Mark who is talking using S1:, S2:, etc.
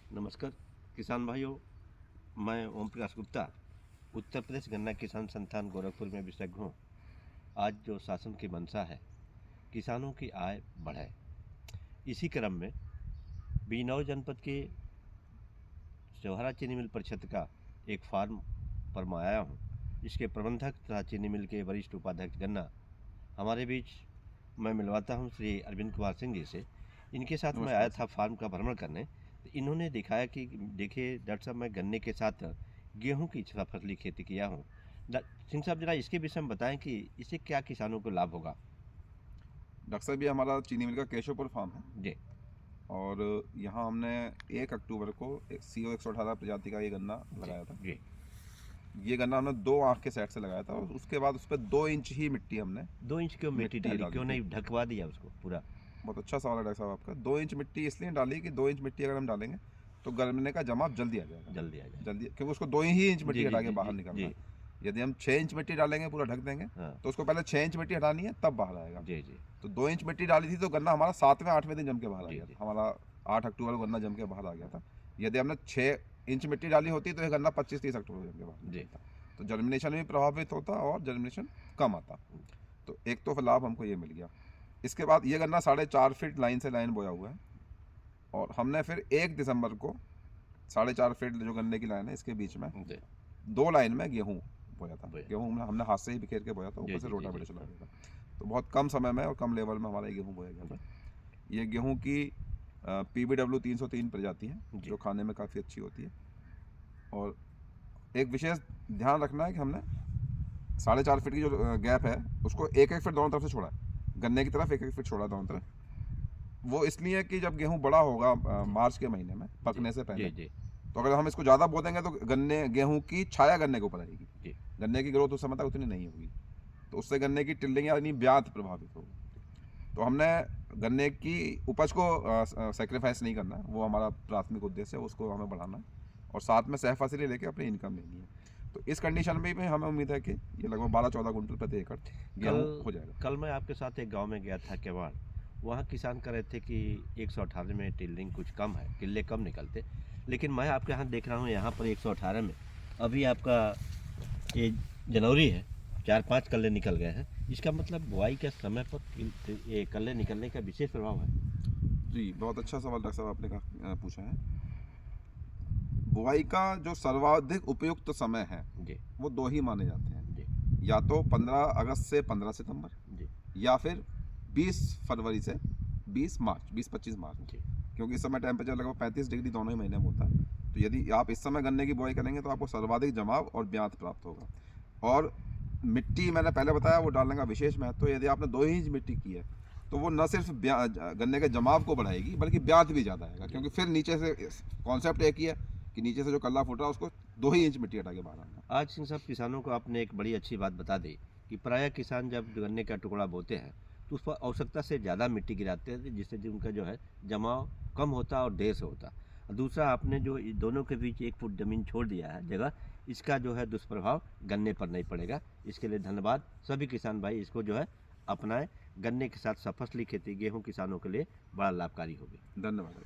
S1: नमस्कार किसान भाइयों, मैं ओम प्रकाश गुप्ता उत्तर प्रदेश गन्ना किसान संस्थान गोरखपुर में विशेषज्ञ हूँ। आज जो शासन की मंशा है किसानों की आय बढ़े, इसी क्रम में बिजनौर जनपद के चौहरा चीनी मिल परिषद का एक फार्म पर मैं आया हूँ। इसके प्रबंधक तथा चीनी मिल के वरिष्ठ उपाध्यक्ष गन्ना हमारे बीच मैं मिलवाता हूँ श्री अरविंद कुमार सिंह जी से। इनके साथ मैं आया था फार्म का भ्रमण करने। तो इन्होंने दिखाया कि देखिए डॉक्टर साहब, मैं गन्ने के साथ गेहूं की फसली खेती किया हूँ। सिंह साहब, जरा इसके विषय में बताएं कि इससे क्या किसानों को लाभ होगा।
S2: डॉक्टर साहब, ये हमारा चीनी मिल का केशवपुर फार्म है
S1: जी
S2: और यहाँ हमने 1 अक्टूबर को CO 118 प्रजाति का ये गन्ना लगाया था।
S1: जी।
S2: ये गन्ना हमने 2 आँख के सेट से लगाया था और उसके बाद उस पर 2 इंच ही मिट्टी हमने
S1: 2 इंच क्यों मिट्टी डाली, क्यों
S2: थी।
S1: नहीं ढकवा दिया उसको पूरा?
S2: बहुत अच्छा सवाल है डॉक्टर साहब आपका। 2 इंच मिट्टी इसलिए डाली कि 2 इंच मिट्टी अगर हम डालेंगे तो गन्ने का जमाव जल्दी आ जाएगा,
S1: जल्दी आ जाए।
S2: जल्दी, क्योंकि उसको 2 ही इंच मिट्टी
S1: जी
S2: हटा
S1: जी
S2: के
S1: जी
S2: बाहर
S1: जी
S2: निकलना है।
S1: जी।
S2: यदि हम 6 इंच मिट्टी डालेंगे पूरा ढक देंगे
S1: हाँ
S2: तो उसको पहले 6 इंच मिट्टी हटानी है तब बाहर आएगा।
S1: जी जी
S2: तो 2 इंच मिट्टी डाली थी तो गन्ना हमारा 7वें 8वें दिन जम के बाहर आ
S1: जी
S2: गया
S1: जी।
S2: था। हमारा 8 अक्टूबर को गन्ना जम के बाहर आ गया था। यदि हमने 6 इंच मिट्टी डाली होती तो ये गन्ना 25-30 अक्टूबर को जम के बाहर
S1: जी
S2: निकलता। तो जर्मिनेशन भी प्रभावित होता और जर्मिनेशन कम आता। तो एक तो लाभ हमको ये मिल गया। इसके बाद ये गन्ना 4.5 फीट लाइन से लाइन बोया हुआ है और हमने फिर 1 दिसंबर को 4.5 फीट जो गन्ने की लाइन है इसके बीच में 2 लाइन में गेहूँ बोया था। गेहूँ हमने हाथ से ही बिखेर के बोया था, ऊपर से रोटावेटर चला गया था। तो बहुत कम समय में और कम लेवल में हमारा गेहूँ बोया गया था। ये गेहूँ की PBW 303 प्रजाति है जो खाने में काफ़ी अच्छी होती है। और एक विशेष ध्यान रखना है कि हमने 4.5 फीट की जो गैप है उसको 1-1 फीट दोनों तरफ से छोड़ा है। गन्ने की तरफ 1-1 फीट छोड़ा दोनों तरफ। वो इसलिए कि जब गेहूँ बड़ा होगा मार्च के महीने में पकने से पहले, तो अगर हम इसको ज़्यादा बो देंगे तो गेहूँ की छाया गन्ने के ऊपर आएगी। गन्ने की ग्रोथ उस समय तक उतनी नहीं होगी, तो उससे गन्ने की टिल्डिंग यानी ब्यात प्रभावित होगी। तो हमने गन्ने की उपज को सेक्रीफाइस नहीं करना है, वो हमारा प्राथमिक उद्देश्य है, उसको हमें बढ़ाना है और साथ में सह फसली लेके अपनी इनकम लेनी है। तो इस कंडीशन में भी हमें उम्मीद है कि ये लगभग 12-14 कुंटल प्रति एकड़ गेहूँ हो जाएगा।
S1: कल मैं आपके साथ एक गांव में गया था केवाड़। वहाँ किसान कह रहे थे कि 118 में टिल्डिंग कुछ कम है, किले कम निकलते। लेकिन मैं आपके यहाँ देख रहा हूँ यहाँ पर 118 में अभी आपका ये जनवरी है, 4-5 कल्ले निकल गए हैं। इसका मतलब बुआई के समय पर ये कल्ले निकलने का विशेष प्रभाव है।
S2: जी, बहुत अच्छा सवाल डॉक्टर साहब आपने पूछा है। बुआई का जो सर्वाधिक उपयुक्त समय है वो 2 ही माने जाते हैं, या तो 15 अगस्त से 15 सितंबर या फिर 20 फरवरी से 20 मार्च, 20-25 मार्च, क्योंकि इस समय टेम्परेचर लगभग 35 डिग्री दोनों ही महीने में होता है। तो यदि आप इस समय गन्ने की बुआई करेंगे तो आपको सर्वाधिक जमाव और ब्यात प्राप्त होगा। और मिट्टी मैंने पहले बताया वो डालने का विशेष महत्व। यदि आपने 2 इंच मिट्टी की है तो वो न सिर्फ गन्ने के जमाव को बढ़ाएगी बल्कि ब्यात भी ज़्यादा आएगा, क्योंकि फिर नीचे से कॉन्सेप्ट एक ही है कि नीचे से जो कल्ला फूट रहा है उसको 2 ही इंच मिट्टी हटा के बाहर आना।
S1: आज सिंह साहब, किसानों को आपने एक बड़ी अच्छी बात बता दी कि प्रायः किसान जब गन्ने का टुकड़ा बोते हैं तो उस पर आवश्यकता से ज़्यादा मिट्टी गिराते हैं, जिससे उनका जो है जमाव कम होता और देर से होता। दूसरा, आपने जो दोनों के बीच 1 फुट ज़मीन छोड़ दिया है जगह, इसका जो है दुष्प्रभाव गन्ने पर नहीं पड़ेगा। इसके लिए धन्यवाद। सभी किसान भाई इसको जो है अपनाएं। गन्ने के साथ सफसली खेती गेहूँ किसानों के लिए बड़ा लाभकारी होगी।
S2: धन्यवाद।